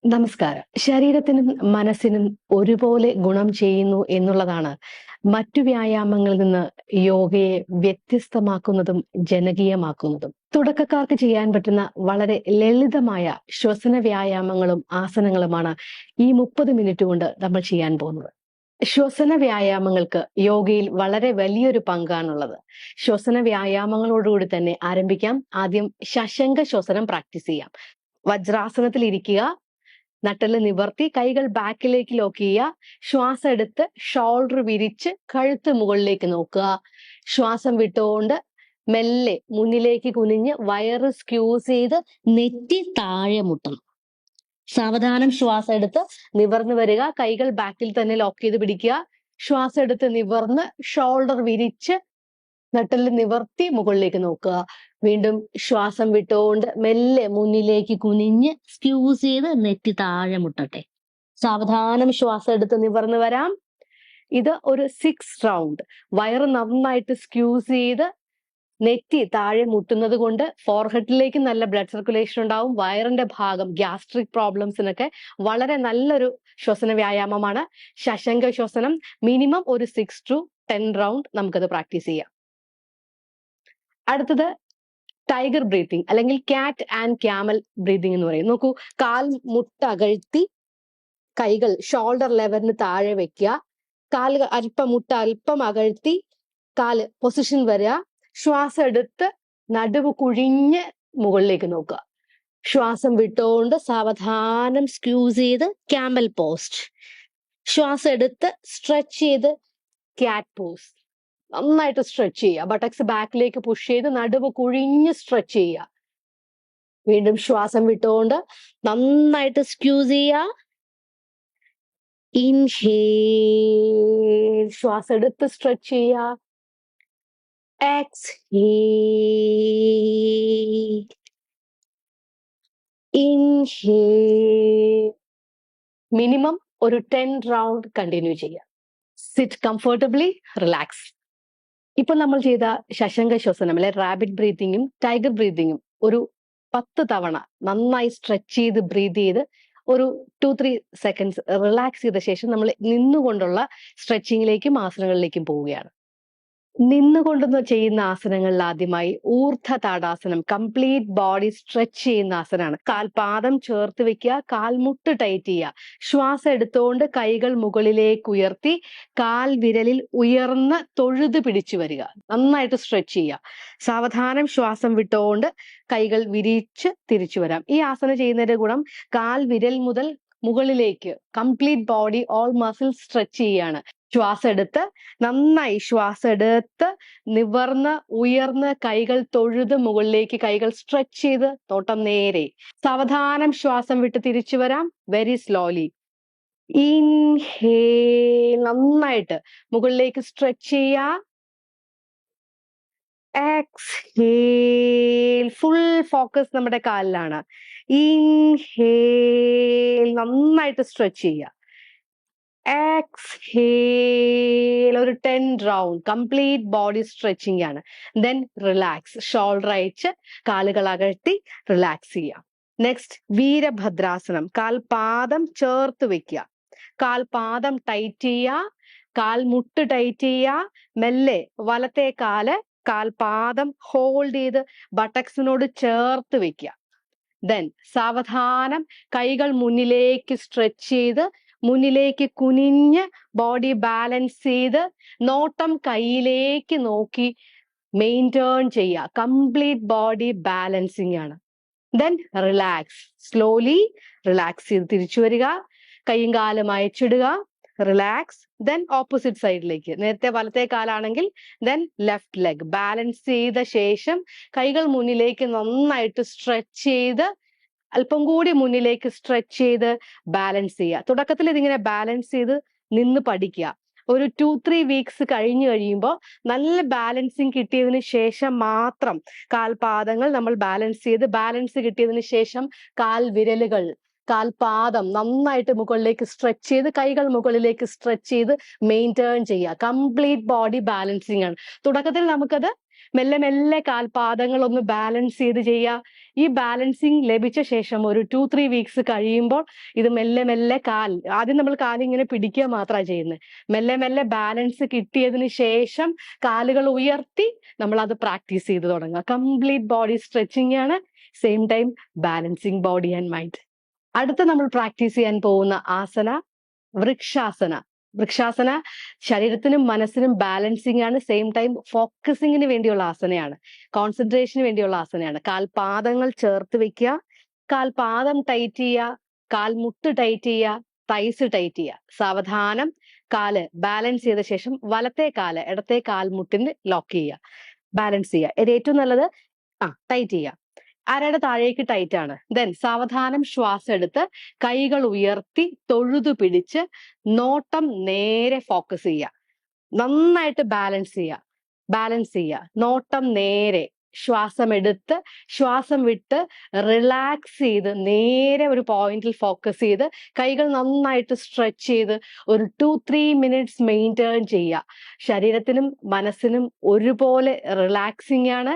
നമസ്കാരം. ശരീരത്തിനും മനസ്സിനും ഒരുപോലെ ഗുണം ചെയ്യുന്നു എന്നുള്ളതാണ് മറ്റു വ്യായാമങ്ങളിൽ നിന്ന് യോഗയെ വ്യത്യസ്തമാക്കുന്നതും ജനകീയമാക്കുന്നതും. തുടക്കക്കാർക്ക് ചെയ്യാൻ പറ്റുന്ന വളരെ ലളിതമായ ശ്വസന വ്യായാമങ്ങളും ആസനങ്ങളുമാണ് ഈ 30 മിനിറ്റ് കൊണ്ട് നമ്മൾ ചെയ്യാൻ പോകുന്നത്. ശ്വസന വ്യായാമങ്ങൾക്ക് യോഗയിൽ വളരെ വലിയൊരു പങ്കാണുള്ളത്. ശ്വസന വ്യായാമങ്ങളോടുകൂടി തന്നെ ആരംഭിക്കാം. ആദ്യം ശശങ്ക ശ്വസനം പ്രാക്ടീസ് ചെയ്യാം. വജ്രാസനത്തിൽ ഇരിക്കുക. നട്ടെല്ല് നിവർത്തി കൈകൾ ബാക്കിലേക്ക് ലോക്ക് ചെയ്യുക. ശ്വാസം എടുത്ത് ഷോൾഡർ വിരിച്ച് കഴുത്ത് മുകളിലേക്ക് നോക്കുക. ശ്വാസം വിട്ടുകൊണ്ട് മെല്ലെ മുന്നിലേക്ക് കുനിഞ്ഞ് വയറ് സ്ക്യൂസ് ചെയ്ത് നെറ്റി താഴെ മുട്ടണം. സാവധാനം ശ്വാസം എടുത്ത് നിവർന്ന് വരിക. കൈകൾ ബാക്കിൽ തന്നെ ലോക്ക് ചെയ്ത് പിടിക്കുക. ശ്വാസം എടുത്ത് നിവർന്ന് ഷോൾഡർ വിരിച്ച് നട്ടെല്ല് നിവർത്തി മുകളിലേക്ക് നോക്കുക. വീണ്ടും ശ്വാസം വിട്ടുകൊണ്ട് മെല്ലെ മുന്നിലേക്ക് കുനിഞ്ഞ് സ്ക്യൂസ് ചെയ്ത് നെറ്റി താഴെ മുട്ടട്ടെ. സാവധാനം ശ്വാസം എടുത്ത് നിവർന്ന് വരാം. ഇത് ഒരു 6 റൗണ്ട്. വയറ് നന്നായിട്ട് സ്ക്യൂസ് ചെയ്ത് നെറ്റി താഴെ മുട്ടുന്നത് കൊണ്ട് ഫോർഹെഡിലേക്ക് നല്ല ബ്ലഡ് സർക്കുലേഷൻ ഉണ്ടാവും. വയറിന്റെ ഭാഗം ഗ്യാസ്ട്രിക് പ്രോബ്ലംസിനൊക്കെ വളരെ നല്ലൊരു ശ്വസന വ്യായാമമാണ് ശശങ്ക ശ്വസനം. മിനിമം ഒരു 6 to 10 റൗണ്ട് നമുക്കത് പ്രാക്ടീസ് ചെയ്യാം. അടുത്തത് ടൈഗർ ബ്രീത്തിങ് അല്ലെങ്കിൽ കാറ്റ് ആൻഡ് ക്യാമൽ ബ്രീതിങ് എന്ന് പറയും. നോക്കൂ, കാൽ മുട്ട അകഴ്ത്തി കൈകൾ ഷോൾഡർ ലെവലിന് താഴെ വെക്കുക. കാല് മുട്ട അല്പം അകഴ്ത്തി കാല് പൊസിഷൻ വരിക. ശ്വാസം എടുത്ത് നടുവ് കുഴിഞ്ഞ് മുകളിലേക്ക് നോക്കുക. ശ്വാസം വിട്ടുകൊണ്ട് സാവധാനം സ്ക്യൂസ് ചെയ്ത് ക്യാമൽ പോസ്റ്റ്. ശ്വാസം എടുത്ത് സ്ട്രെച്ച് ചെയ്ത് ക്യാറ്റ് പോസ്. നന്നായിട്ട് സ്ട്രെച്ച് ചെയ്യുക. ബട്ടക്സ് ബാക്കിലേക്ക് പുഷ് ചെയ്ത് നടുവ് കുഴിഞ്ഞ് സ്ട്രെച്ച് ചെയ്യുക. വീണ്ടും ശ്വാസം വിട്ടുകൊണ്ട് നന്നായിട്ട് സ്ക്യൂസ് ചെയ്യുക. ഇൻഹേൽ. ശ്വാസം എടുത്ത് സ്ട്രെച്ച് ചെയ്യുക. എക്സ്ഹേൽ. ഇൻഹേൽ. മിനിമം ഒരു 10 റൗണ്ട് കണ്ടിന്യൂ ചെയ്യുക. Sit comfortably, relax. ഇപ്പൊ നമ്മൾ ചെയ്ത ശശങ്ക ശ്വസനം അല്ലെ റാബിറ്റ് ബ്രീതിങ്ങും ടൈഗർ ബ്രീതിങ്ങും ഒരു 10 തവണ നന്നായി സ്ട്രെച്ച് ചെയ്ത് ബ്രീത് ചെയ്ത് ഒരു 2-3 സെക്കൻഡ്സ് റിലാക്സ് ചെയ്ത ശേഷം നമ്മൾ നിന്നുകൊണ്ടുള്ള സ്ട്രെച്ചിങ്ങിലേക്കും ആസനങ്ങളിലേക്കും പോവുകയാണ്. നിന്നുകൊണ്ട് ചെയ്യുന്ന ആസനങ്ങളിൽ ആദ്യമായി ഊർധ്വ താടാസനം, കംപ്ലീറ്റ് ബോഡി സ്ട്രെച്ച് ചെയ്യുന്ന ആസനമാണ്. കാൽപാദം ചേർത്ത് വെക്കുക, കാൽമുട്ട് ടൈറ്റ് ചെയ്യുക. ശ്വാസം എടുത്തുകൊണ്ട് കൈകൾ മുകളിലേക്ക് ഉയർത്തി കാൽ വിരലിൽ ഉയർന്ന് തൊഴുത് പിടിച്ചു വരിക. നന്നായിട്ട് സ്ട്രെച്ച് ചെയ്യുക. സാവധാനം ശ്വാസം വിട്ടുകൊണ്ട് കൈകൾ വിരിച്ച് തിരിച്ചു വരാം. ഈ ആസനം ചെയ്യുന്നതിന്റെ ഗുണം കാൽ വിരൽ മുതൽ മുകളിലേക്ക് complete body all muscle stretch ചെയ്യാണ്. ശ്വാസം എടുത്ത് നന്നായി ശ്വാസം എടുത്ത് നിവർന്ന് ഉയർന്ന് കൈകൾ തൊഴുത് മുകളിലേക്ക് കൈകൾ സ്ട്രെച്ച് ചെയ്ത് നോട്ടം നേരെ. സാവധാനം ശ്വാസം വിട്ട് തിരിച്ചു വരാം. Very slowly. ഇൻഹേൽ. നന്നായിട്ട് മുകളിലേക്ക് സ്ട്രെച്ച് ചെയ്യുക. എക്സ്ഹേൽ. ഫുൾ ഫോക്കസ് നമ്മുടെ കാലിലാണ്. ഇൻഹേൽ. നന്നായിട്ട് സ്ട്രെച്ച് ചെയ്യുക. എക്സ്ഹേൽ. ഒരു 10 റൗണ്ട് കംപ്ലീറ്റ് ബോഡി സ്ട്രെച്ചിങ് ആണ്. Then relax. ഷോൾഡർ അയച്ച് കാലുകൾ അകഴ്ത്തി റിലാക്സ് ചെയ്യാം. നെക്സ്റ്റ് വീരഭദ്രാസനം. കാൽപാദം ചേർത്ത് വെക്കുക. കാൽപാദം ടൈറ്റ് ചെയ്യുക. കാൽമുട്ട് ടൈറ്റ് ചെയ്യുക. മെല്ലെ വലത്തെ കാൽപാദം ഹോൾഡ് ചെയ്ത് ബട്ടക്സിനോട് ചേർത്ത് വെക്കുക. ദെൻ സാവധാനം കൈകൾ മുന്നിലേക്ക് സ്ട്രെച്ച് ചെയ്ത് മുന്നിലേക്ക് കുനിഞ്ഞ് ബോഡി ബാലൻസ് ചെയ്ത് നോട്ടം കൈയിലേക്ക് നോക്കി മെയിൻറ്റേൺ ചെയ്യുക. കംപ്ലീറ്റ് ബോഡി ബാലൻസിങ് ആണ്. Then relax. സ്ലോലി റിലാക്സ് ചെയ്ത് തിരിച്ചു വരിക. കൈയും കാലും അയച്ചിടുക. റിലാക്സ്. ദെൻ ഓപ്പോസിറ്റ് സൈഡിലേക്ക്. നേരത്തെ വലത്തെ കാലാണെങ്കിൽ ദെൻ ലെഫ്റ്റ് ലെഗ് ബാലൻസ് ചെയ്ത ശേഷം കൈകൾ മുന്നിലേക്ക് നന്നായിട്ട് സ്ട്രെച്ച് ചെയ്ത് അല്പം കൂടി മുന്നിലേക്ക് സ്ട്രെച്ച് ചെയ്ത് ബാലൻസ് ചെയ്യുക. തുടക്കത്തിൽ ഇതിങ്ങനെ ബാലൻസ് ചെയ്ത് നിന്ന് പഠിക്കുക. ഒരു 2-3 വീക്സ് കഴിഞ്ഞു കഴിയുമ്പോൾ നല്ല ബാലൻസിങ് കിട്ടിയതിന് ശേഷം മാത്രം കാൽപാദങ്ങൾ നമ്മൾ ബാലൻസ് കിട്ടിയതിന് ശേഷം കാൽ വിരലുകൾ കാൽപാദം നന്നായിട്ട് മുകളിലേക്ക് സ്ട്രെച്ച് ചെയ്ത് കൈകൾ മുകളിലേക്ക് സ്ട്രെച്ച് ചെയ്ത് മെയിൻറ്റേൺ ചെയ്യുക. കംപ്ലീറ്റ് ബോഡി ബാലൻസിങ് ആണ്. തുടക്കത്തിൽ നമുക്കത് മെല്ലെ മെല്ലെ കാൽപാദങ്ങൾ ഒന്ന് ബാലൻസ് ചെയ്ത് ചെയ്യുക. ഈ ബാലൻസിങ് ലഭിച്ച ശേഷം ഒരു 2-3 വീക്സ് കഴിയുമ്പോൾ ഇത് മെല്ലെ മെല്ലെ ആദ്യം നമ്മൾ കാലിങ്ങനെ പിടിക്കുക മാത്രമാണ് ചെയ്യുന്നത്. മെല്ലെ മെല്ലെ ബാലൻസ് കിട്ടിയതിന് ശേഷം കാലുകൾ ഉയർത്തി നമ്മൾ അത് പ്രാക്ടീസ് ചെയ്ത് തുടങ്ങുക. കംപ്ലീറ്റ് ബോഡി സ്ട്രെച്ചിങ് ആണ്, same time balancing body and mind. അടുത്ത നമ്മൾ പ്രാക്ടീസ് ചെയ്യാൻ പോകുന്ന ആസന വൃക്ഷാസന. വൃക്ഷാസന ശരീരത്തിനും മനസ്സിനും ബാലൻസിങ് ആണ്, സെയിം ടൈം ഫോക്കസിങ്ങിന് വേണ്ടിയുള്ള ആസനയാണ്, കോൺസെൻട്രേഷന് വേണ്ടിയുള്ള ആസനയാണ്. കാൽപാദങ്ങൾ ചേർത്ത് വെക്കുക, കാൽപാദം ടൈറ്റ് ചെയ്യുക, കാൽമുട്ട് ടൈറ്റ് ചെയ്യുക, തൈസ് ടൈറ്റ് ചെയ്യുക. സാവധാനം കാല് ബാലൻസ് ചെയ്ത ശേഷം വലത്തെ കാല് ഇടത്തെ കാൽമുട്ടിന് ലോക്ക് ചെയ്യുക, ബാലൻസ് ചെയ്യുക. ഇത് ഏറ്റവും നല്ലത് ടൈറ്റ് ചെയ്യുക. അരയുടെ താഴേക്ക് ടൈറ്റ് ആണ്. ദെൻ സാവധാനം ശ്വാസം എടുത്ത് കൈകൾ ഉയർത്തി തൊഴുതു പിടിച്ച് നോട്ടം നേരെ ഫോക്കസ് ചെയ്യുക. നന്നായിട്ട് ബാലൻസ് ചെയ്യുക. നോട്ടം നേരെ, ശ്വാസം എടുത്ത് ശ്വാസം വിട്ട് റിലാക്സ് ചെയ്ത് നേരെ ഒരു പോയിന്റിൽ ഫോക്കസ് ചെയ്ത് കൈകൾ നന്നായിട്ട് സ്ട്രെച്ച് ചെയ്ത് ഒരു 2-3 മിനിറ്റ്സ് മെയിൻറ്റെയിൻ ചെയ്യുക. ശരീരത്തിനും മനസ്സിനും ഒരുപോലെ റിലാക്സിങ് ആണ്,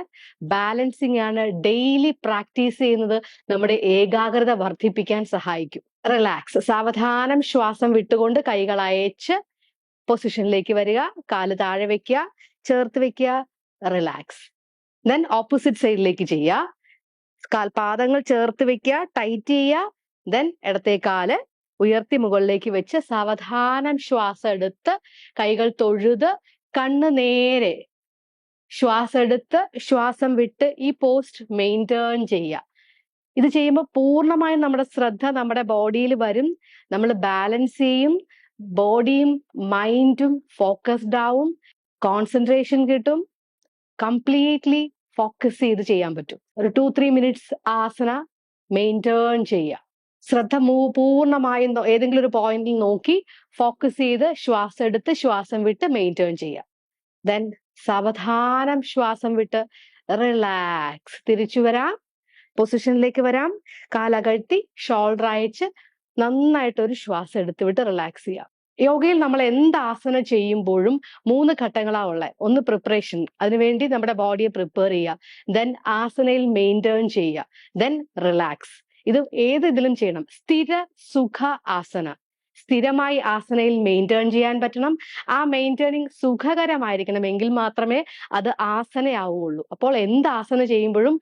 ബാലൻസിങ് ആണ്. ഡെയിലി പ്രാക്ടീസ് ചെയ്യുന്നത് നമ്മുടെ ഏകാഗ്രത വർദ്ധിപ്പിക്കാൻ സഹായിക്കും. റിലാക്സ്, സാവധാനം ശ്വാസം വിട്ടുകൊണ്ട് കൈകൾ അയച്ച് പൊസിഷനിലേക്ക് വരിക, കാല് താഴെ വെക്കുക, ചേർത്ത് വെക്കുക, റിലാക്സ്. ദെൻ ഓപ്പോസിറ്റ് സൈഡിലേക്ക് ചെയ്യുക. കാൽപാദങ്ങൾ ചേർത്ത് വെക്കുക, ടൈറ്റ് ചെയ്യുക. ദെൻ ഇടത്തെ കാല് ഉയർത്തി മുകളിലേക്ക് വെച്ച് സാവധാനം ശ്വാസം എടുത്ത് കൈകൾ തൊഴുത് കണ്ണ് നേരെ, ശ്വാസം എടുത്ത് ശ്വാസം വിട്ട് ഈ പോസ്റ്റ് മെയിൻറ്റെയിൻ ചെയ്യുക. ഇത് ചെയ്യുമ്പോൾ പൂർണ്ണമായും നമ്മുടെ ശ്രദ്ധ നമ്മുടെ ബോഡിയിൽ വരും, നമ്മൾ ബാലൻസ് ചെയ്യും, ബോഡിയും മൈൻഡും ഫോക്കസ്ഡ് ആവും, കോൺസെൻട്രേഷൻ കിട്ടും, കംപ്ലീറ്റ്ലി ഫോക്കസ് ചെയ്ത് ചെയ്യാൻ പറ്റും. ഒരു 2-3 മിനിറ്റ്സ് ആസന മെയിൻറ്റെയിൻ ചെയ്യുക. ശ്രദ്ധ പൂർണ്ണമായും ഏതെങ്കിലും ഒരു പോയിന്റിൽ നോക്കി ഫോക്കസ് ചെയ്ത് ശ്വാസം എടുത്ത് ശ്വാസം വിട്ട് മെയിൻറ്റെയിൻ ചെയ്യുക. ദെൻ സാവധാനം ശ്വാസം വിട്ട് റിലാക്സ്, തിരിച്ചു വരാം, പൊസിഷനിലേക്ക് വരാം, കാലകഴ്ത്തി ഷോൾഡർ അയച്ച് നന്നായിട്ടൊരു ശ്വാസം എടുത്ത് വിട്ട് റിലാക്സ് ചെയ്യാം. യോഗയിൽ നമ്മൾ എന്ത് ആസന ചെയ്യുമ്പോഴും 3 ഘട്ടങ്ങളാണ് ഉള്ളത്. ഒന്ന് പ്രിപ്പറേഷൻ, അതിനുവേണ്ടി നമ്മുടെ ബോഡിയെ പ്രിപ്പയർ ചെയ്യുക. ദെൻ ആസനയിൽ മെയിൻറ്റെയിൻ ചെയ്യുക. Then relax. ഇത് ഇതിലും ചെയ്യണം. സ്ഥിര സുഖ ആസന, സ്ഥിരമായി ആസനയിൽ മെയിൻറ്റെയിൻ ചെയ്യാൻ പറ്റണം. ആ മെയിൻറ്റെയിനിങ് സുഖകരമായിരിക്കണം, എങ്കിൽ മാത്രമേ അത് ആസനയാവുള്ളൂ. അപ്പോൾ എന്ത് ആസന ചെയ്യുമ്പോഴും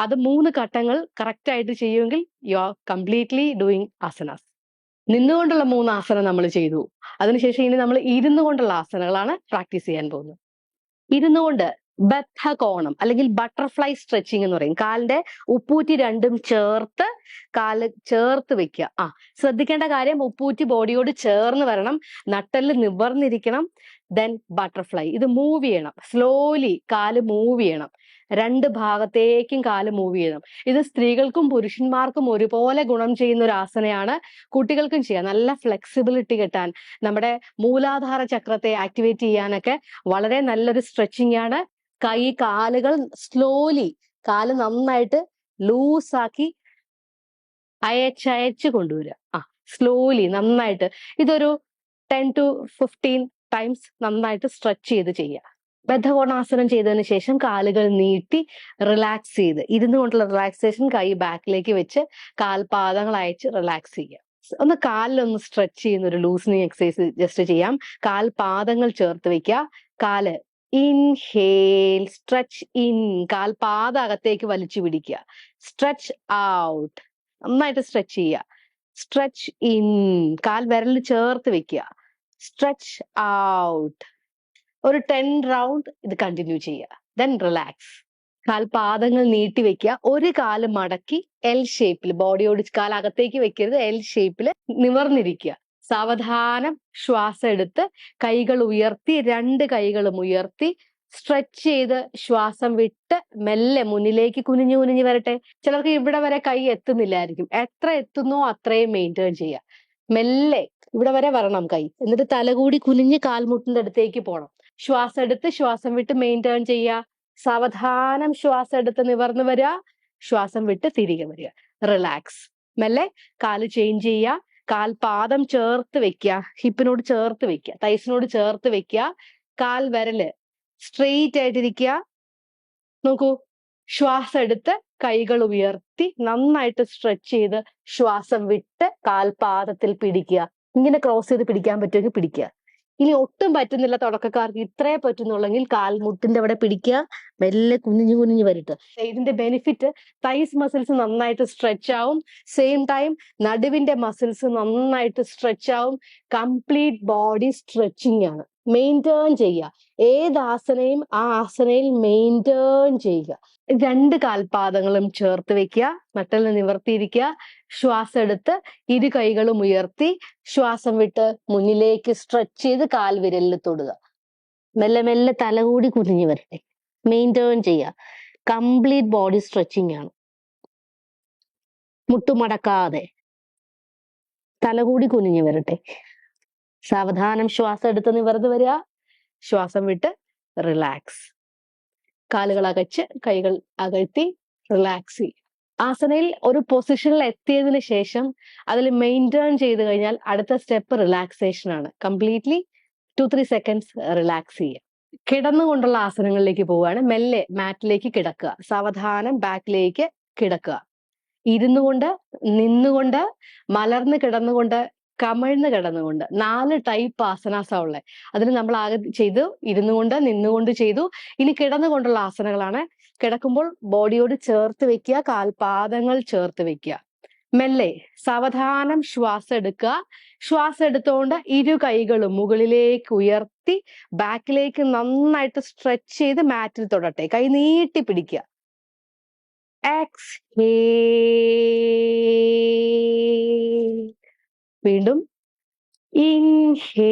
അത് 3 ഘട്ടങ്ങൾ കറക്റ്റ് ആയിട്ട് ചെയ്യുമെങ്കിൽ you are completely doing asanas. നിന്നുകൊണ്ടുള്ള 3 ആസനം നമ്മൾ ചെയ്തു. അതിനുശേഷം ഇനി നമ്മൾ ഇരുന്നു കൊണ്ടുള്ള ആസനകളാണ് പ്രാക്ടീസ് ചെയ്യാൻ പോകുന്നത്. ഇരുന്നുകൊണ്ട് ബദ്ധകോണം അല്ലെങ്കിൽ ബട്ടർഫ്ലൈ സ്ട്രെച്ചിങ് എന്ന് പറയും. കാലിന്റെ ഉപ്പൂറ്റി രണ്ടും ചേർത്ത് കാല് ചേർത്ത് വെക്കുക. ശ്രദ്ധിക്കേണ്ട കാര്യം, ഉപ്പൂറ്റി ബോഡിയോട് ചേർന്ന് വരണം, നട്ടെല്ല് നിവർന്നിരിക്കണം. ദെൻ ബട്ടർഫ്ലൈ, ഇത് മൂവ് ചെയ്യണം, സ്ലോലി കാല് മൂവ് ചെയ്യണം, 2 ഭാഗത്തേക്കും കാല് മൂവ് ചെയ്യണം. ഇത് സ്ത്രീകൾക്കും പുരുഷന്മാർക്കും ഒരുപോലെ ഗുണം ചെയ്യുന്ന ഒരു ആസനയാണ്. കുട്ടികൾക്കും ചെയ്യാം. നല്ല ഫ്ലെക്സിബിലിറ്റി കിട്ടാൻ, നമ്മുടെ മൂലാധാര ചക്രത്തെ ആക്ടിവേറ്റ് ചെയ്യാനൊക്കെ വളരെ നല്ലൊരു സ്ട്രെച്ചിങ് ആണ്. കാലുകൾ സ്ലോലി, കാല് നന്നായിട്ട് ലൂസാക്കി അയച്ചയച്ച് കൊണ്ടുവരിക. സ്ലോലി നന്നായിട്ട് ഇതൊരു 10 to 15 ടൈംസ് നന്നായിട്ട് സ്ട്രെച്ച് ചെയ്ത് ചെയ്യുക. ബദ്ധകോണാസനം ചെയ്തതിന് ശേഷം കാലുകൾ നീട്ടി റിലാക്സ് ചെയ്ത്, ഇരുന്നു കൊണ്ടുള്ള റിലാക്സേഷൻ, കൈ ബാക്കിലേക്ക് വെച്ച് കാൽപാദങ്ങൾ അയച്ച് റിലാക്സ് ചെയ്യുക. ഒന്ന് കാലിലൊന്ന് സ്ട്രെച്ച് ചെയ്യുന്ന ഒരു ലൂസനിങ് എക്സസൈസ് ജസ്റ്റ് ചെയ്യാം. കാൽപാദങ്ങൾ ചേർത്ത് വെക്കുക. കാല് ഇൻഹേൽ, സ്ട്രെച്ച് ഇൻ, കാൽപാദം അകത്തേക്ക് വലിച്ചു പിടിക്കുക. സ്ട്രെച്ച് ഔട്ട്, നന്നായിട്ട് സ്ട്രെച്ച് ചെയ്യുക. സ്ട്രെച്ച് ഇൻ, കാൽ വിരൽ ചേർത്ത് വെക്കുക. Stretch out. ഒരു 10 റൗണ്ട് ഇത് കണ്ടിന്യൂ ചെയ്യുക. Then relax. കാൽപാദങ്ങൾ നീട്ടി വെക്കുക. ഒരു കാല് മടക്കി എൽ ഷേപ്പിൽ, ബോഡിയോട് കാലകത്തേക്ക് വെക്കരുത്, എൽ ഷേപ്പിൽ നിവർന്നിരിക്കുക. സാവധാനം ശ്വാസം എടുത്ത് കൈകൾ ഉയർത്തി, 2 കൈകളും ഉയർത്തി സ്ട്രെച്ച് ചെയ്ത് ശ്വാസം വിട്ട് മെല്ലെ മുന്നിലേക്ക് കുനിഞ്ഞു വരട്ടെ. ചിലർക്ക് ഇവിടെ വരെ കൈ എത്തുന്നില്ലായിരിക്കും. എത്ര എത്തുന്നോ അത്രയും മെയിൻറ്റെയിൻ ചെയ്യുക. മെല്ലെ ഇവിടെ വരെ വരണം കൈ, എന്നിട്ട് തലകൂടി കുനിഞ്ഞ് കാൽമുട്ടിന്റെ അടുത്തേക്ക് പോകണം. ശ്വാസം എടുത്ത് ശ്വാസം വിട്ട് മെയിൻറ്റെയിൻ ചെയ്യുക. സാവധാനം ശ്വാസം എടുത്ത് നിവർന്ന് വരിക, ശ്വാസം വിട്ട് തിരികെ വരിക. റിലാക്സ്. മെല്ലെ കാല് ചേഞ്ച് ചെയ്യുക. കാൽപാദം ചേർത്ത് വെക്കുക, ഹിപ്പിനോട് ചേർത്ത് വെക്കുക, തൈസിനോട് ചേർത്ത് വെക്കുക. കാൽ വിരല് സ്ട്രെയിറ്റ് ആയിട്ടിരിക്കുക. നോക്കൂ, ശ്വാസം എടുത്ത് കൈകൾ ഉയർത്തി നന്നായിട്ട് സ്ട്രെച്ച് ചെയ്ത് ശ്വാസം വിട്ട് കാൽപാദത്തിൽ പിടിക്കുക. ഇങ്ങനെ ക്രോസ് ചെയ്ത് പിടിക്കാൻ പറ്റുമെങ്കിൽ പിടിക്കുക. ഇനി ഒട്ടും പറ്റുന്നില്ല, തുടക്കക്കാർക്ക് ഇത്രേ പറ്റുന്നുള്ളെങ്കിൽ കാൽമുട്ടിന്റെ അവിടെ പിടിക്കുക, മെല്ലെ കുനിഞ്ഞു കുനിഞ്ഞു വരട്ടെ. ഇതിന്റെ ബെനിഫിറ്റ് തൈസ് മസിൽസ് നന്നായിട്ട് സ്ട്രെച്ച് ആവും, സെയിം ടൈം നടുവിന്റെ മസിൽസ് നന്നായിട്ട് സ്ട്രെച്ച് ആവും. കംപ്ലീറ്റ് ബോഡി സ്ട്രെച്ചിങ് ആണ്. മെയിൻറ്റേൺ ചെയ്യുക, ഏത് ആസനയും ആ ആസനയിൽ മെയിൻറ്റേൺ ചെയ്യുക. രണ്ട് കാൽപാദങ്ങളും ചേർത്ത് വെക്കുക, നട്ടലിന് നിവർത്തിയിരിക്കുക. ശ്വാസം എടുത്ത് ഇരു കൈകളും ഉയർത്തി ശ്വാസം വിട്ട് മുന്നിലേക്ക് സ്ട്രെച്ച് ചെയ്ത് കാൽവിരലിൽ തൊടുക. മെല്ലെ മെല്ലെ തലകൂടി കുനിഞ്ഞു വരട്ടെ. മെയിൻറ്റേൺ ചെയ്യുക. കംപ്ലീറ്റ് ബോഡി സ്ട്രെച്ചിങ് ആണ്. മുട്ടുമടക്കാതെ തലകൂടി കുനിഞ്ഞു വരട്ടെ. സാവധാനം ശ്വാസം എടുത്ത് നിവർന്ന് വരിക. ശ്വാസം വിട്ട് റിലാക്സ്. കാലുകൾ അകച്ച് കൈകൾ അകഴ്ത്തി റിലാക്സ് ചെയ്യുക. ആസനയിൽ ഒരു പൊസിഷനിൽ എത്തിയതിനു ശേഷം അതിൽ മെയിൻറ്റേൺ ചെയ്ത് കഴിഞ്ഞാൽ അടുത്ത സ്റ്റെപ്പ് റിലാക്സേഷൻ ആണ്. കംപ്ലീറ്റ്ലി 2-3 സെക്കൻഡ്സ് റിലാക്സ് ചെയ്യുക. കിടന്നുകൊണ്ടുള്ള ആസനങ്ങളിലേക്ക് പോവുകയാണ്. മെല്ലെ മാറ്റിലേക്ക് കിടക്കുക. സാവധാനം ബാക്കിലേക്ക് കിടക്കുക. ഇരുന്നു കൊണ്ട്, നിന്നുകൊണ്ട്, മലർന്ന് കിടന്നുകൊണ്ട്, കമിഴ്ന്ന് കിടന്നുകൊണ്ട് 4 ടൈപ്പ് ആസനാസാ ഉള്ളത്. അതിന് നമ്മൾ ആകെ ചെയ്തു ഇരുന്നു കൊണ്ട്, നിന്നുകൊണ്ട് ചെയ്തു. ഇനി കിടന്നുകൊണ്ടുള്ള ആസനകളാണ്. കിടക്കുമ്പോൾ ബോഡിയോട് ചേർത്ത് വെക്കുക, കാൽപാദങ്ങൾ ചേർത്ത് വെക്കുക. മെല്ലെ സാവധാനം ശ്വാസം എടുക്കുക. ശ്വാസം എടുത്തുകൊണ്ട് ഇരു കൈകളും മുകളിലേക്ക് ഉയർത്തി ബാക്കിലേക്ക് നന്നായിട്ട് സ്ട്രെച്ച് ചെയ്ത് മാറ്റിൽ തൊടട്ടെ. കൈ നീട്ടി പിടിക്കുക. എക്സ്ഹേൽ. വീണ്ടും ഇൻഹേൽ.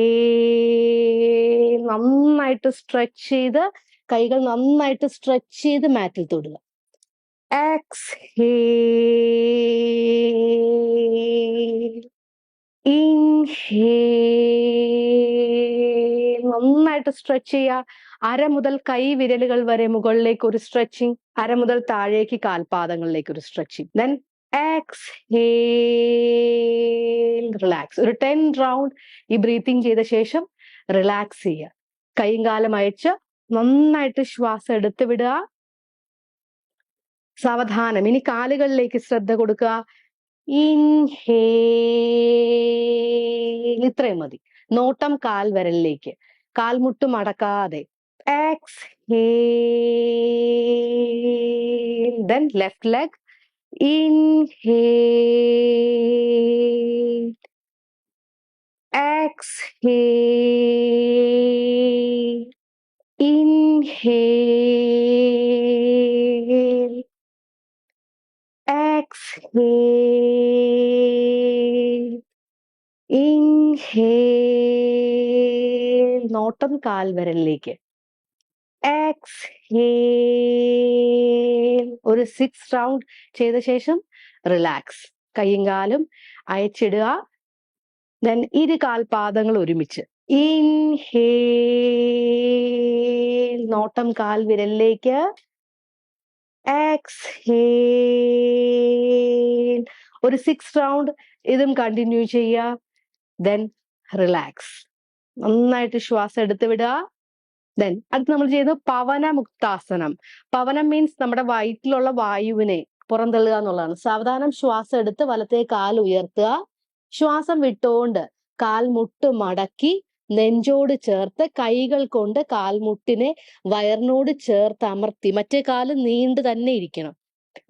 നന്നായിട്ട് സ്ട്രെച്ച് ചെയ്ത് കൈകൾ നന്നായിട്ട് സ്ട്രെച്ച് ചെയ്ത് മാറ്റിൽ തൊടുക. എക്സ്ഹേൽ. ഇൻഹേൽ. നന്നായിട്ട് സ്ട്രെച്ച് ചെയ്യുക. അര മുതൽ കൈ വിരലുകൾ വരെ മുകളിലേക്ക് ഒരു സ്ട്രെച്ചിങ്, അര മുതൽ താഴേക്ക് കാൽപാദങ്ങളിലേക്ക് ഒരു സ്ട്രെച്ചിങ്. Then exhale. റിലാക്സ്. ഒരു 10 റൗണ്ട് ഈ ബ്രീത്തിങ് ചെയ്ത ശേഷം റിലാക്സ് ചെയ്യുക. കൈയും കാലും അയച്ച് നന്നായിട്ട് ശ്വാസം എടുത്ത് വിടുക. സാവധാനം ഇനി കാലുകളിലേക്ക് ശ്രദ്ധ കൊടുക്കുക. ഇൻഹേൽ. ഇത്രയും മതി. നോട്ടം കാൽ വിരലിലേക്ക്, കാൽമുട്ട് മടക്കാതെ. Exhale. Then left leg. Inhale. Exhale. Inhale. Exhale. Inhale. നോട്ടം കാൽവിരലിലേക്ക്. എക്സ്ഹേൽ. ഒരു 6 റൗണ്ട് ചെയ്ത ശേഷം റിലാക്സ്. കൈയും കാലും അയച്ചിടുക. ദെൻ ഇരു കാൽപാദങ്ങൾ ഒരുമിച്ച്. ഇൻഹേൽ. നോട്ടം കാൽവിരലിലേക്ക്. എക്സ്ഹേൽ. ഒരു 6 റൗണ്ട് ഇതും കണ്ടിന്യൂ ചെയ്യുക. Then relax. നന്നായിട്ട് ശ്വാസം എടുത്ത് വിടുക. ദെൻ അടുത്ത് നമ്മൾ ചെയ്യുന്നത് പവനമുക്താസനം. പവനം മീൻസ് നമ്മുടെ വയറ്റിലുള്ള വായുവിനെ പുറന്തള്ളുക എന്നുള്ളതാണ്. സാവധാനം ശ്വാസം എടുത്ത് വലത്തെ കാൽ ഉയർത്തുക. ശ്വാസം വിട്ടുകൊണ്ട് കാൽമുട്ട് മടക്കി നെഞ്ചോട് ചേർത്ത് കൈകൾ കൊണ്ട് കാൽമുട്ടിനെ വയറിനോട് ചേർത്ത് അമർത്തി, മറ്റേ കാല് നീണ്ടു തന്നെ ഇരിക്കണം.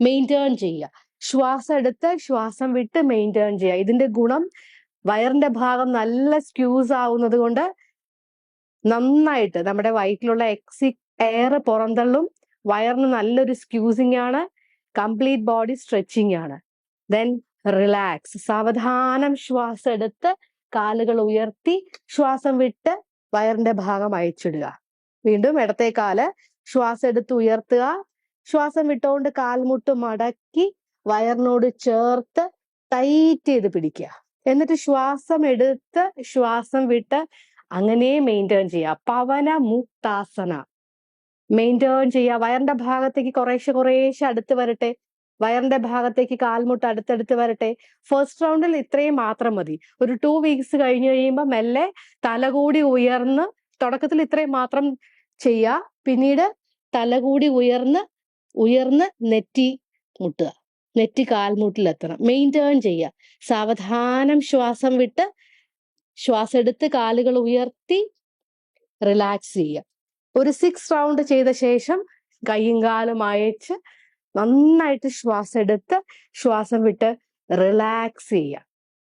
മെയിൻറ്റേൺ ചെയ്യുക. ശ്വാസം എടുത്ത് ശ്വാസം വിട്ട് മെയിൻറ്റേൺ ചെയ്യുക. ഇതിന്റെ ഗുണം വയറിന്റെ ഭാഗം നല്ല സ്ക്യൂസ് ആവുന്നത് കൊണ്ട് നന്നായിട്ട് നമ്മുടെ വയറ്റിലുള്ള എയർ പുറന്തള്ളും. വയറിന് നല്ലൊരു സ്ക്യൂസിങ് ആണ്. കംപ്ലീറ്റ് ബോഡി സ്ട്രെച്ചിങ് ആണ്. Then relax. സാവധാനം ശ്വാസം എടുത്ത് കാലുകൾ ഉയർത്തി ശ്വാസം വിട്ട് വയറിന്റെ ഭാഗം അയച്ചിടുക. വീണ്ടും ഇടത്തെ കാല് ശ്വാസം എടുത്ത് ഉയർത്തുക. ശ്വാസം വിട്ടുകൊണ്ട് കാൽമുട്ട് മടക്കി വയറിനോട് ചേർത്ത് ടൈറ്റ് ചെയ്ത് പിടിക്കുക. എന്നിട്ട് ശ്വാസം എടുത്ത് ശ്വാസം വിട്ട് അങ്ങനെ മെയിൻറ്റേൺ ചെയ്യുക. പവനമുക്താസന മെയിൻറ്റേൺ ചെയ്യുക. വയറിന്റെ ഭാഗത്തേക്ക് കുറേശ്ശെ അടുത്ത് വരട്ടെ. വയറിന്റെ ഭാഗത്തേക്ക് കാൽമുട്ട് അടുത്തടുത്ത് വരട്ടെ. ഫസ്റ്റ് റൗണ്ടിൽ ഇത്രയും മാത്രം മതി. ഒരു 2 വീക്സ് കഴിഞ്ഞ് കഴിയുമ്പോൾ മെല്ലെ തലകൂടി ഉയർന്ന്, തുടക്കത്തിൽ ഇത്രയും മാത്രം ചെയ്യുക. പിന്നീട് തലകൂടി ഉയർന്ന് ഉയർന്ന് നെറ്റി മുട്ടുക, നെറ്റി കാൽമുട്ടിലെത്തണം. മെയിൻറ്റേൺ ചെയ്യുക. സാവധാനം ശ്വാസം വിട്ട് ശ്വാസം എടുത്ത് കാലുകൾ ഉയർത്തി റിലാക്സ് ചെയ്യുക. ഒരു 6 റൗണ്ട് ചെയ്ത ശേഷം കൈയും കാലും അയച്ച് നന്നായിട്ട് ശ്വാസം എടുത്ത് ശ്വാസം വിട്ട് റിലാക്സ് ചെയ്യുക.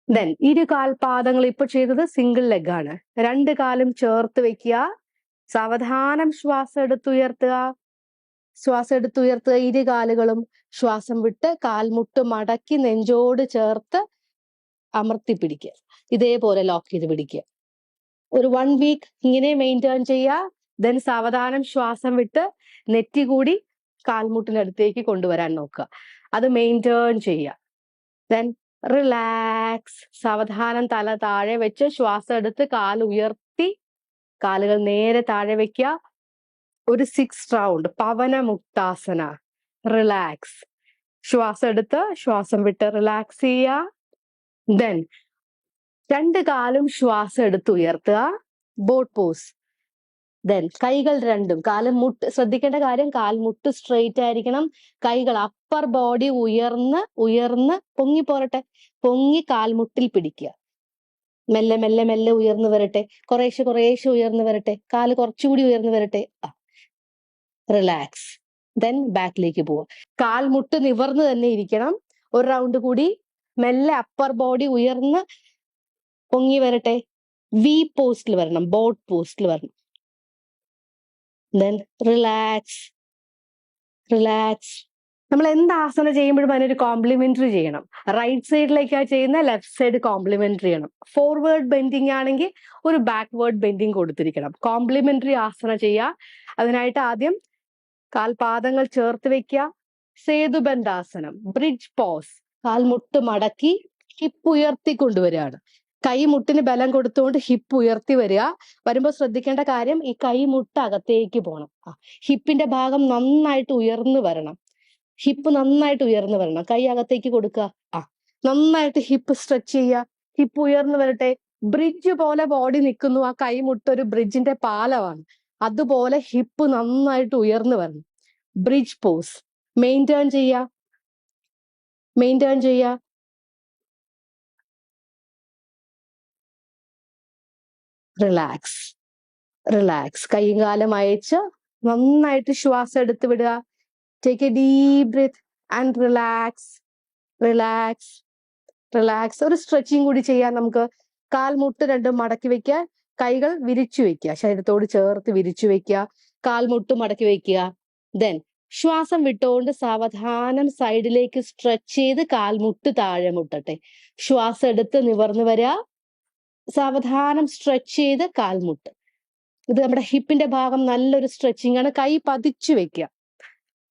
ദെൻ ഇരു കാൽപാദങ്ങൾ ഇപ്പൊ ചെയ്തത് സിംഗിൾ ലെഗ് ആണ്. 2 കാലും ചേർത്ത് വെക്കുക. സാവധാനം ശ്വാസം എടുത്തുയർത്തുക, ശ്വാസം എടുത്തുയർത്തുക. ഇരു കാലുകളും ശ്വാസം വിട്ട് കാൽമുട്ട് മടക്കി നെഞ്ചോട് ചേർത്ത് അമർത്തി പിടിക്കുക. ഇതേപോലെ ലോക്ക് ചെയ്ത് പിടിക്കുക. ഒരു 1 വീക്ക് ഇങ്ങനെ മെയിൻറ്റെയിൻ ചെയ്യുക. ദെൻ സാവധാനം ശ്വാസം വിട്ട് നെറ്റി കൂടി കാൽമുട്ടിനടുത്തേക്ക് കൊണ്ടുവരാൻ നോക്കുക. അത് മെയിൻറ്റെയിൻ ചെയ്യുക. Then relax. സാവധാനം തല താഴെ വെച്ച് ശ്വാസം എടുത്ത് കാൽ ഉയർത്തി കാലുകൾ നേരെ താഴെ വെക്കുക. ഒരു 6 റൗണ്ട് പവനമുക്താസന. റിലാക്സ്. ശ്വാസം എടുത്ത് ശ്വാസം വിട്ട് റിലാക്സ് ചെയ്യുക. ദെൻ 2 കാലും ശ്വാസം എടുത്ത് ഉയർത്തുക, ബോട്ട് പോസ്. ദെൻ കൈകൾ രണ്ടും മുട്ട് ശ്രദ്ധിക്കേണ്ട കാര്യം, കാൽമുട്ട് സ്ട്രെയിറ്റ് ആയിരിക്കണം. കൈകൾ അപ്പർ ബോഡി ഉയർന്ന് ഉയർന്ന് പൊങ്ങി പോരട്ടെ. പൊങ്ങി കാൽമുട്ടിൽ പിടിക്കുക. മെല്ലെ മെല്ലെ മെല്ലെ ഉയർന്നു വരട്ടെ. കുറേശ്ശെ കുറേശ്ശെ ഉയർന്നു വരട്ടെ. കാല് കുറച്ചുകൂടി ഉയർന്നു വരട്ടെ. റിലാക്സ്. ദെൻ ബാക്കിലേക്ക് പോവുക. കാൽമുട്ട് നിവർന്ന് തന്നെ ഇരിക്കണം. ഒരു റൗണ്ട് കൂടി മെല്ലെ അപ്പർ ബോഡി ഉയർന്ന് പൊങ്ങി വരട്ടെ. വി പോസ്റ്റിൽ വരണം, ബോട്ട് പോസ്റ്റിൽ വരണം. Then relax. റിലാക്സ്. നമ്മൾ എന്ത് ആസന ചെയ്യുമ്പോഴും അതിനൊരു കോംപ്ലിമെന്ററി ചെയ്യണം. റൈറ്റ് സൈഡിലേക്കാണ് ചെയ്യുന്ന, ലെഫ്റ്റ് സൈഡ് കോംപ്ലിമെന്ററി ചെയ്യണം. ഫോർവേഡ് ബെൻഡിങ് ആണെങ്കിൽ ഒരു ബാക്ക്വേർഡ് ബെൻഡിങ് കൊടുത്തിരിക്കണം. കോംപ്ലിമെന്ററി ആസന ചെയ്യുക. അതിനായിട്ട് ആദ്യം കാൽപാദങ്ങൾ ചേർത്ത് വെക്കുക. സേതുബന്ധാസനം, ബ്രിഡ്ജ് പോസ്. കാൽമുട്ട് മടക്കി ഹിപ്പ് ഉയർത്തി കൊണ്ടുവരികയാണ്. കൈ മുട്ടിന് ബലം കൊടുത്തുകൊണ്ട് ഹിപ്പ് ഉയർത്തി വരിക. വരുമ്പോൾ ശ്രദ്ധിക്കേണ്ട കാര്യം, ഈ കൈ മുട്ട് അകത്തേക്ക് പോകണം. ഹിപ്പിന്റെ ഭാഗം നന്നായിട്ട് ഉയർന്നു വരണം. ഹിപ്പ് നന്നായിട്ട് ഉയർന്നു വരണം. കൈ അകത്തേക്ക് കൊടുക്കുക. നന്നായിട്ട് ഹിപ്പ് സ്ട്രെച്ച് ചെയ്യുക. ഹിപ്പ് ഉയർന്നു വരട്ടെ. ബ്രിഡ്ജ് പോലെ ബോഡി നിൽക്കുന്നു. ആ കൈ മുട്ട് ഒരു ബ്രിഡ്ജിന്റെ പാലമാണ്. അതുപോലെ ഹിപ്പ് നന്നായിട്ട് ഉയർന്നു വരണം. ബ്രിഡ്ജ് പോസ് മെയിൻറ്റേൺ ചെയ്യുക. മെയിൻറ്റേൺ ചെയ്യുക. റിലാക്സ്. റിലാക്സ്. കൈയും കാലം അയച്ച് നന്നായിട്ട് ശ്വാസം എടുത്ത് വിടുക. Take a deep breath and relax. Relax. Relax. ഒരു സ്ട്രെച്ചിങ് കൂടി ചെയ്യാം നമുക്ക്. കാൽമുട്ട് രണ്ടും മടക്കി വെക്കുക. കൈകൾ വിരിച്ചു വെക്കുക. ശരീരത്തോട് ചേർത്ത് വിരിച്ചു വെക്കുക. കാൽമുട്ട് മടക്കി വെക്കുക. ദെൻ ശ്വാസം വിട്ടുകൊണ്ട് സാവധാനം സൈഡിലേക്ക് സ്ട്രെച്ച് ചെയ്ത് കാൽമുട്ട് താഴെ മുട്ടട്ടെ. ശ്വാസം എടുത്ത് നിവർന്നു വരിക. സാവധാനം സ്ട്രെച്ച് ചെയ്ത് കാൽമുട്ട്. ഇത് നമ്മുടെ ഹിപ്പിന്റെ ഭാഗം നല്ലൊരു സ്ട്രെച്ചിങ് ആണ്. കൈ പതിച്ചു വെക്കുക.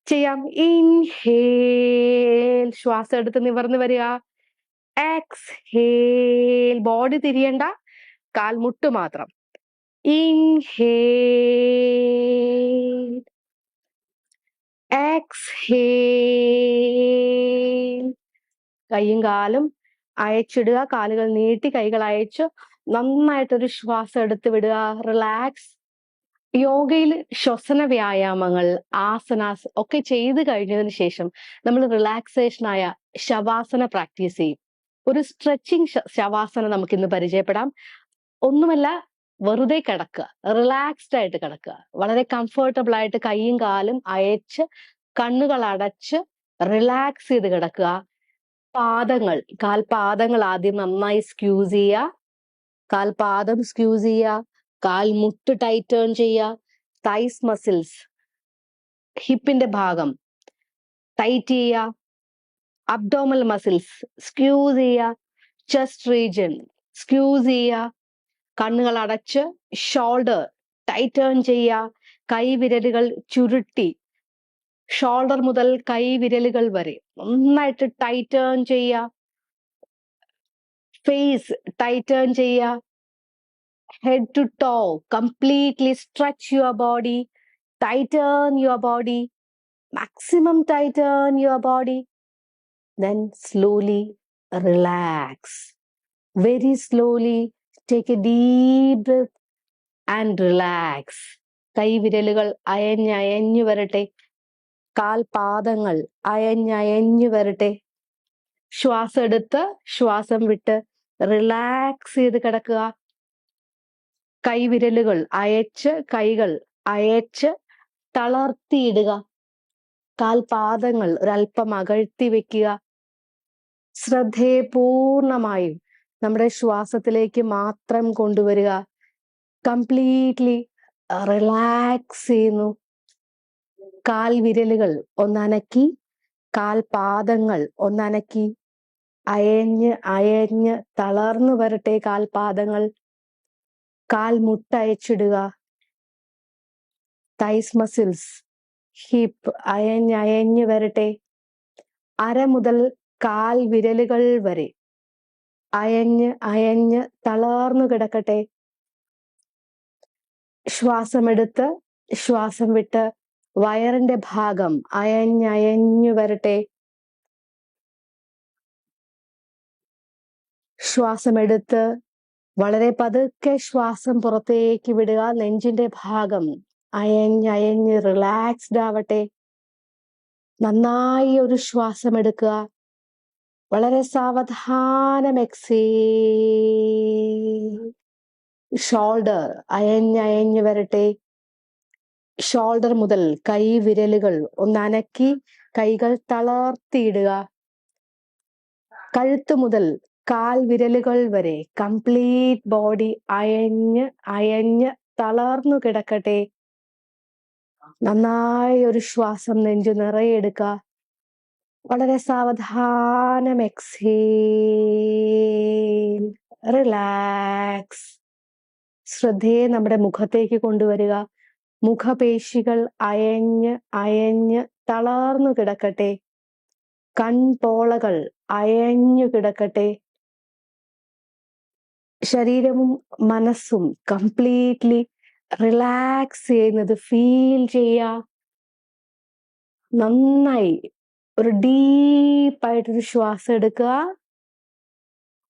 ചെയ്യാം. ഇൻഹേൽ. ശ്വാസം എടുത്ത് നിവർന്നു വരിക. എക്സ്ഹേൽ. ബോഡി തിരിയണ്ട, കാൽമുട്ട് മാത്രം. ഇൻഹേൽ. എക്സ്ഹേൽ. കൈയും കാലും അയച്ചിടുക. കാലുകൾ നീട്ടി കൈകൾ അയച്ച് നന്നായിട്ടൊരു ശ്വാസം എടുത്ത് വിടുക. റിലാക്സ്. യോഗയിൽ ശ്വസന വ്യായാമങ്ങൾ, ആസനാസ് ഒക്കെ ചെയ്ത് കഴിഞ്ഞതിന് ശേഷം നമ്മൾ റിലാക്സേഷൻ ആയ ശവാസന പ്രാക്ടീസ് ചെയ്യും. ഒരു സ്ട്രെച്ചിങ് ശവാസന നമുക്ക് ഇന്ന് പരിചയപ്പെടാം. ഒന്നുമല്ല, വെറുതെ കിടക്കുക, റിലാക്സ്ഡ് ആയിട്ട് കിടക്കുക. വളരെ കംഫർട്ടബിൾ ആയിട്ട് കൈയും കാലും അയച്ച് കണ്ണുകൾ അടച്ച് റിലാക്സ് ചെയ്ത് കിടക്കുക. കാൽപാദങ്ങൾ ആദ്യം നന്നായി സ്ക്യൂസ് ചെയ്യുക. കാൽപാദം സ്ക്യൂസ് ചെയ്യുക. കാൽമുട്ട് ടൈറ്റേൺ ചെയ്യുക. തൈസ് മസിൽസ്, ഹിപ്പിന്റെ ഭാഗം ടൈറ്റ് ചെയ്യുക. അബ്ഡോമൽ മസിൽസ് സ്ക്യൂസ് ചെയ്യുക. ചെസ്റ്റ് റീജിയൻ സ്ക്യൂസ് ചെയ്യുക. കണ്ണുകൾ അടച്ച് ഷോൾഡർ ടൈറ്റേൺ ചെയ്യുക. കൈവിരലുകൾ ചുരുട്ടി ഷോൾഡർ മുതൽ കൈവിരലുകൾ വരെ നന്നായിട്ട് ടൈറ്റേൺ ചെയ്യുക. ഫേസ് ടൈറ്റേൺ ചെയ്യുക. Head to toe, completely stretch your body, tighten your body, maximum tighten your body. Then slowly relax. Very slowly take a deep breath and relax. കൈവിരലുകൾ അയഞ്ഞു വരട്ടെ. കാൽപാദങ്ങൾ അയഞ്ഞയഞ്ഞു വരട്ടെ. ശ്വാസം എടുത്ത് ശ്വാസം വിട്ട് റിലാക്സ് ചെയ്ത് കിടക്കുക. കൈവിരലുകൾ അയച്ച് കൈകൾ അയച്ച് തളർത്തിയിടുക. കാൽപാദങ്ങൾ ഒരല്പം അകഴ്ത്തി വെക്കുക. ശ്രദ്ധയെ പൂർണ്ണമായും നമ്മുടെ ശ്വാസത്തിലേക്ക് മാത്രം കൊണ്ടുവരിക. കംപ്ലീറ്റ്ലി റിലാക്സ് ചെയ്യുന്നു. കാൽവിരലുകൾ ഒന്നനക്കി, കാൽപാദങ്ങൾ ഒന്നനക്കി. അയഞ്ഞ് അയഞ്ഞ് തളർന്നു വരട്ടെ കാൽപാദങ്ങൾ. കാൽമുട്ടയച്ചിടുക. തൈസ് മസിൽസ്, ഹിപ്പ് അയഞ്ഞയഞ്ഞു വരട്ടെ. അര മുതൽ കാൽ വിരലുകൾ വരെ അയഞ്ഞ് അയഞ്ഞ് തളർന്നു കിടക്കട്ടെ. ശ്വാസമെടുത്ത് ശ്വാസം വിട്ട് വയറിന്റെ ഭാഗം അയഞ്ഞയഞ്ഞു വരട്ടെ. ശ്വാസമെടുത്ത് വളരെ പതുക്കെ ശ്വാസം പുറത്തേക്ക് വിടുക. നെഞ്ചിന്റെ ഭാഗം അയഞ്ഞയഞ്ഞ് റിലാക്സ്ഡ് ആവട്ടെ. നന്നായി ഒരു ശ്വാസം എടുക്കുക. വളരെ സാവധാനം എക്സേൽ. ഷോൾഡർ അയഞ്ഞയഞ്ഞു വരട്ടെ. ഷോൾഡർ മുതൽ കൈ വിരലുകൾ ഒന്നനക്കി കൈകൾ തളർത്തിയിടുക. കഴുത്ത് മുതൽ കാൽ വിരലുകൾ വരെ കംപ്ലീറ്റ് ബോഡി അയഞ്ഞ് അയഞ്ഞ് തളർന്നു കിടക്കട്ടെ. നന്നായി ഒരു ശ്വാസം നെഞ്ചു നിറയെ എടുക്കുക. വളരെ സാവധാനം എക്സേൽ. റിലാക്സ്. ശ്രദ്ധയെ നമ്മുടെ മുഖത്തേക്ക് കൊണ്ടുവരിക. മുഖപേശികൾ അയഞ്ഞ് അയഞ്ഞ് തളർന്നു കിടക്കട്ടെ. കൺപോളകൾ അയഞ്ഞു കിടക്കട്ടെ. ശരീരവും മനസ്സും കംപ്ലീറ്റ്ലി റിലാക്സ് ചെയ്യുന്നത് ഫീൽ ചെയ്യുക. നന്നായി ഒരു ഡീപ്പായിട്ടൊരു ശ്വാസം എടുക്കുക.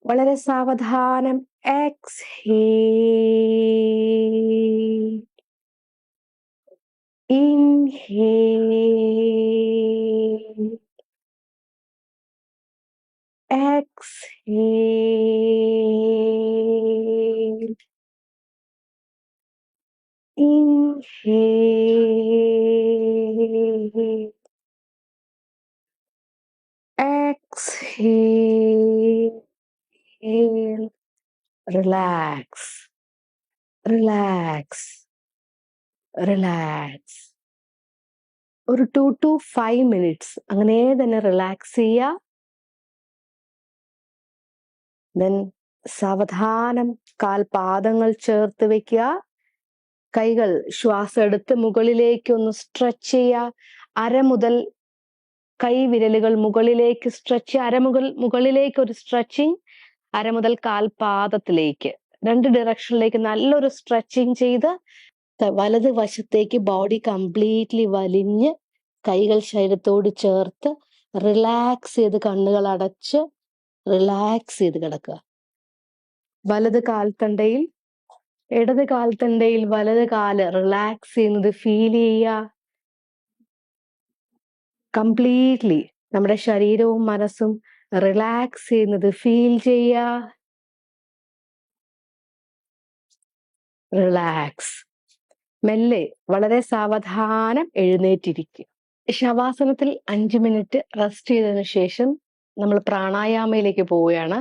വളരെ സാവധാനം exhale. Inhale. exhale, inhale, exhale, relax, relax, relax. ഒരു 2 to 5 minutes അങ്ങനെ തന്നെ റിലാക്സ് ചെയ്യുക. ദെൻ സാവധാനം കാൽപാദങ്ങൾ ചേർത്ത് വെക്കുക. കൈകൾ ശ്വാസം എടുത്ത് മുകളിലേക്ക് ഒന്ന് സ്ട്രെച്ച് ചെയ്യുക. അര മുതൽ കൈ വിരലുകൾ മുകളിലേക്ക് സ്ട്രെച്ച്, മുകളിലേക്ക് ഒരു സ്ട്രെച്ചിങ്, അര മുതൽ കാൽപാദത്തിലേക്ക് 2 ഡിറക്ഷനിലേക്ക് നല്ലൊരു സ്ട്രെച്ചിങ് ചെയ്ത് വലത് വശത്തേക്ക് ബോഡി കംപ്ലീറ്റ്ലി വലിഞ്ഞ് കൈകൾ ശരീരത്തോട് ചേർത്ത് റിലാക്സ് ചെയ്ത് കണ്ണുകൾ അടച്ച് റിലാക്സ് ചെയ്ത് കിടക്കുക. വലത് കാൽത്തണ്ടയിൽ ഇടത് കാൽത്തണ്ടയിൽ വലത് കാല് റിലാക്സ് ചെയ്യുന്നത് ഫീൽ ചെയ്യുക. കംപ്ലീറ്റ്ലി നമ്മുടെ ശരീരവും മനസ്സും റിലാക്സ് ചെയ്യുന്നത് ഫീൽ ചെയ്യുക. റിലാക്സ്. മെല്ലെ വളരെ സാവധാനം എഴുന്നേറ്റിരിക്കുക. ശവാസനത്തിൽ 5 മിനിറ്റ് റെസ്റ്റ് ചെയ്തതിനു ശേഷം നമ്മൾ പ്രാണായാമയിലേക്ക് പോവുകയാണ്.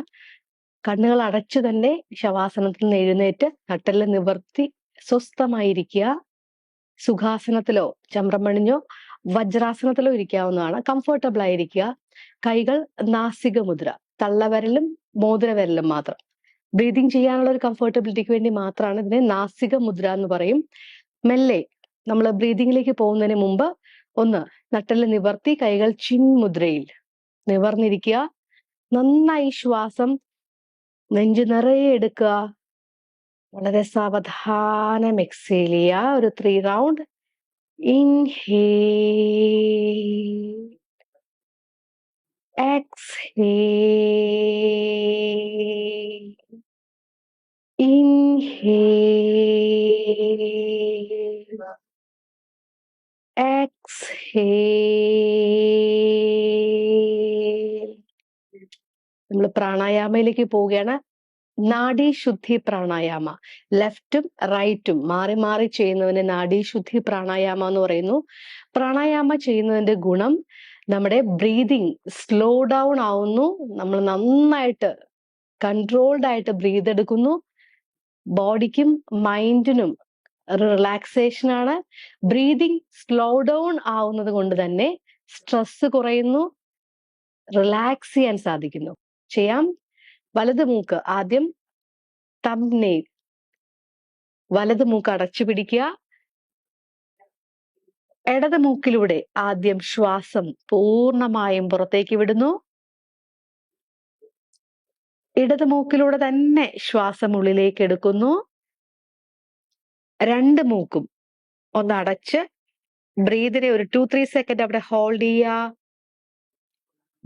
കണ്ണുകൾ അടച്ചു തന്നെ ശവാസനത്തിൽ നിന്ന് എഴുന്നേറ്റ് നട്ടെല്ല് നിവർത്തി സ്വസ്ഥമായിരിക്കുക. സുഖാസനത്തിലോ ചമ്രമണിഞ്ഞോ വജ്രാസനത്തിലോ ഇരിക്കാവുന്നതാണ്. കംഫർട്ടബിൾ ആയിരിക്കുക. കൈകൾ നാസിക മുദ്ര, തള്ളവിരലും മോതിരവിരലും മാത്രം. ബ്രീതിങ് ചെയ്യാനുള്ള ഒരു കംഫർട്ടബിലിറ്റിക്ക് വേണ്ടി മാത്രമാണ് ഇതിനെ നാസിക മുദ്ര എന്ന് പറയും. മെല്ലെ നമ്മൾ ബ്രീതിങ്ങിലേക്ക് പോകുന്നതിന് മുമ്പ് ഒന്ന് നട്ടെല്ല് നിവർത്തി കൈകൾ ചിൻ മുദ്രയിൽ നിവർന്നിരിക്കുക. നന്നായി ശ്വാസം നെഞ്ചു നിറയെ എടുക്കുക. വളരെ സാവധാനം എക്സേൽ ചെയ്യുക. ഒരു 3 round. Inhale, exhale, inhale, exhale. നമ്മൾ പ്രാണായാമയിലേക്ക് പോവുകയാണ്. നാഡീശുദ്ധി പ്രാണായാമ. ലെഫ്റ്റും റൈറ്റും മാറി മാറി ചെയ്യുന്നതിന് നാഡീശുദ്ധി പ്രാണായാമ എന്ന് പറയുന്നു. പ്രാണായാമ ചെയ്യുന്നതിന്റെ ഗുണം നമ്മുടെ ബ്രീതിങ് സ്ലോ ഡൗൺ ആവുന്നു. നമ്മൾ നന്നായിട്ട് കൺട്രോൾഡ് ആയിട്ട് ബ്രീത് എടുക്കുന്നു. ബോഡിക്കും മൈൻഡിനും റിലാക്സേഷൻ ആണ്. ബ്രീതിങ് സ്ലോ ഡൗൺ ആവുന്നത് കൊണ്ട് തന്നെ സ്ട്രെസ് കുറയുന്നു, റിലാക്സ് ചെയ്യാൻ സാധിക്കുന്നു. ചെയ്യാം. വലത് മൂക്ക് ആദ്യം തംബ്നെയിൽ, വലത് മൂക്ക് അടച്ചു പിടിക്കുക. ഇടത് മൂക്കിലൂടെ ആദ്യം ശ്വാസം പൂർണ്ണമായും പുറത്തേക്ക് വിടുന്നു. ഇടത് മൂക്കിലൂടെ തന്നെ ശ്വാസം ഉള്ളിലേക്ക് എടുക്കുന്നു. രണ്ട് മൂക്കും ഒന്ന് അടച്ച് ബ്രീതിനെ ഒരു 2-3 സെക്കൻഡ് അവിടെ ഹോൾഡ് ചെയ്യുക.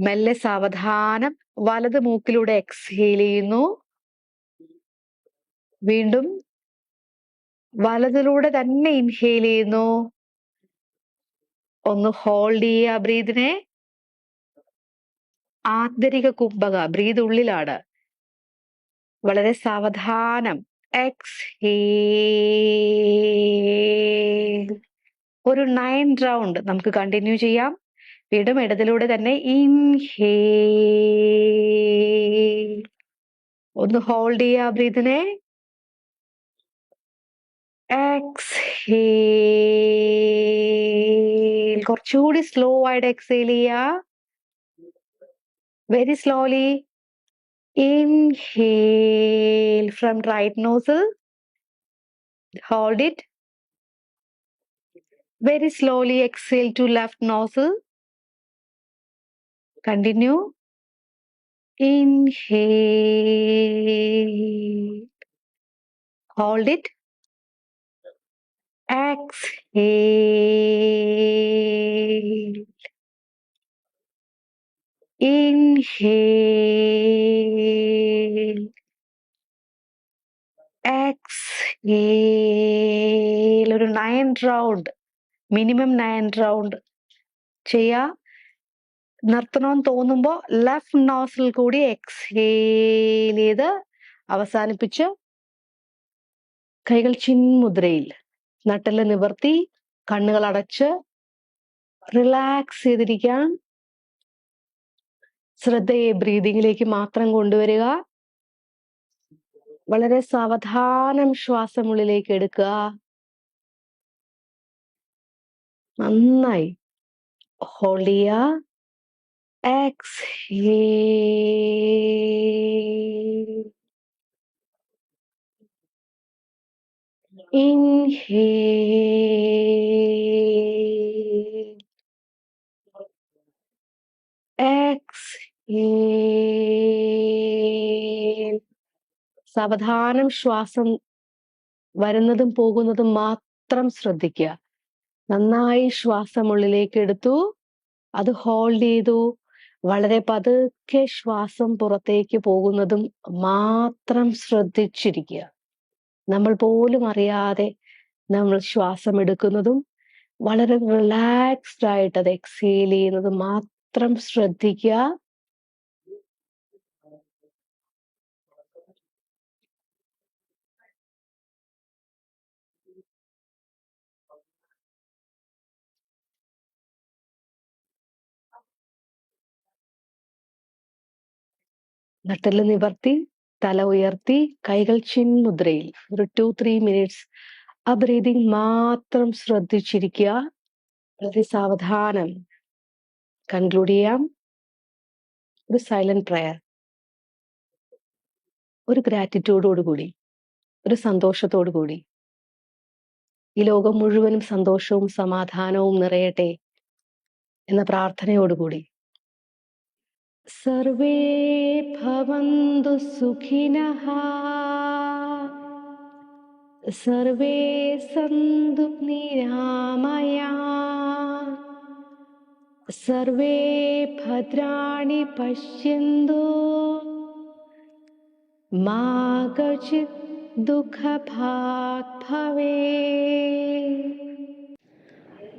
മെല്ലെ സാവധാനം വലത് മൂക്കിലൂടെ എക്സ്ഹേൽ ചെയ്യുന്നു. വീണ്ടും വലതിലൂടെ തന്നെ ഇൻഹേൽ ചെയ്യുന്നു. ഒന്ന് ഹോൾഡ് ചെയ്യുക ബ്രീതിനെ. ആന്തരിക കുംഭക, ബ്രീത് ഉള്ളിലാണ്. വളരെ സാവധാനം എക്സ്ഹേൽ. ഒരു 9 റൗണ്ട് നമുക്ക് കണ്ടിന്യൂ ചെയ്യാം. വീണ്ടും ഇടതിലൂടെ തന്നെ ഇൻഹേൽ. ഒന്ന് ഹോൾഡ് ചെയ്യുക ബ്രീതിനെ. എക്സ്ഹേൽ. കുറച്ചുകൂടി സ്ലോ ആയിട്ട് എക്സേൽ ചെയ്യുക. Very slowly. Inhale from right nostril. Hold it. Very slowly exhale to left nostril. Continue. Inhale. Hold it. Exhale. Inhale. Exhale. ഒരു 9 റൗണ്ട്, മിനിമം 9 റൗണ്ട് ചെയ്യാ. നിർത്തണമെന്ന് തോന്നുമ്പോ ലെഫ്റ്റ് നോസിൽ കൂടി exhale ചെയ്ത് അവസാനിപ്പിച്ച് കൈകൾ ചിന്മുദ്രയിൽ നട്ടെല്ല് നിവർത്തി കണ്ണുകൾ അടച്ച് റിലാക്സ് ചെയ്തിരിക്കാം. ശ്രദ്ധയെ ബ്രീതിങ്ങിലേക്ക് മാത്രം കൊണ്ടുവരിക. വളരെ സാവധാനം ശ്വാസം ഉള്ളിലേക്ക് എടുക്കുക. നന്നായി ഹോൾഡ് ചെയ്യുക. Exhale. Inhale. Exhale. സാവധാനം ശ്വാസം വരുന്നതും പോകുന്നതും മാത്രം ശ്രദ്ധിക്കുക. നന്നായി ശ്വാസം ഉള്ളിലേക്ക് എടുത്തു, അത് ഹോൾഡ് ചെയ്തു. വളരെ പതുക്കെ ശ്വാസം പുറത്തേക്ക് പോകുന്നതും മാത്രം ശ്രദ്ധിച്ചിരിക്കുക. നമ്മൾ പോലും അറിയാതെ നമ്മൾ ശ്വാസം എടുക്കുന്നതും വളരെ റിലാക്സ്ഡ് ആയിട്ട് അത് എക്സേൽ ചെയ്യുന്നതും മാത്രം ശ്രദ്ധിക്കുക. നട്ടെല്ല് നിവർത്തി തല ഉയർത്തി കൈകൾ ചിന്മുദ്രയിൽ ഒരു 2-3 മിനിറ്റ്സ് ആ ബ്രീതിങ് മാത്രം ശ്രദ്ധിച്ചിരിക്കുക. വളരെ സാവധാനം കൺക്ലൂഡ് ചെയ്യാം. ഒരു സൈലന്റ് പ്രയർ, ഒരു ഗ്രാറ്റിറ്റ്യൂഡോടുകൂടി, ഒരു സന്തോഷത്തോടു കൂടി. ഈ ലോകം മുഴുവനും സന്തോഷവും സമാധാനവും നിറയട്ടെ എന്ന പ്രാർത്ഥനയോടുകൂടി. സർവേ ഭവന്തു സുഖിനഃ, സർവേ സന്തു നിരാമയാഃ, സർവേ ഭദ്രാണി പശ്യന്തു, മാ കചിത് ദുഃഖഭാഗ് ഭവേത്.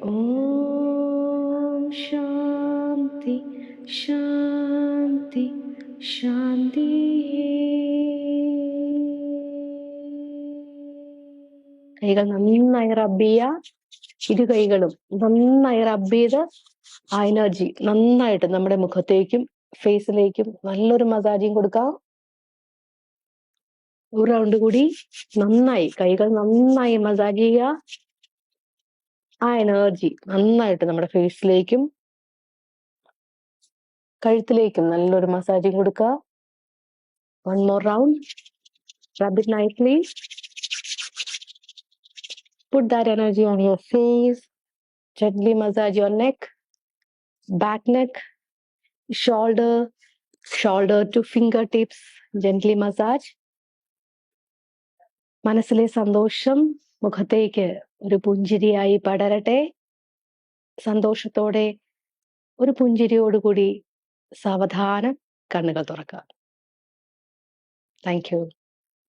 ഓം ശാന്തി ശാന്തി ശാന്തി. കൈകൾ നന്നായി റബ്ബ് ചെയ്യുക. ഇരു കൈകളും നന്നായി റബ്ബ് ചെയ്ത് ആ എനർജി നന്നായിട്ട് നമ്മുടെ മുഖത്തേക്കും ഫേസിലേക്കും നല്ലൊരു മസാജിങ് കൊടുക്കാം. ഒരു റൗണ്ട് കൂടി നന്നായി കൈകൾ നന്നായി മസാജ് ചെയ്യുക. ആ എനർജി നന്നായിട്ട് നമ്മുടെ ഫേസിലേക്കും കഴുത്തിലേക്കും നല്ലൊരു മസാജിങ് കൊടുക്കുക. One more round. Rub it nicely. Put that energy on your face. Gently massage your neck, back neck, shoulder to fingertips. Gently massage. മനസ്സിലെ സന്തോഷം മുഖത്തേക്ക് ഒരു പുഞ്ചിരിയായി പടരട്ടെ. സന്തോഷത്തോടെ ഒരു പുഞ്ചിരിയോടുകൂടി സാവധാനം കണ്ണുകൾ തുറക്കുക. Thank you.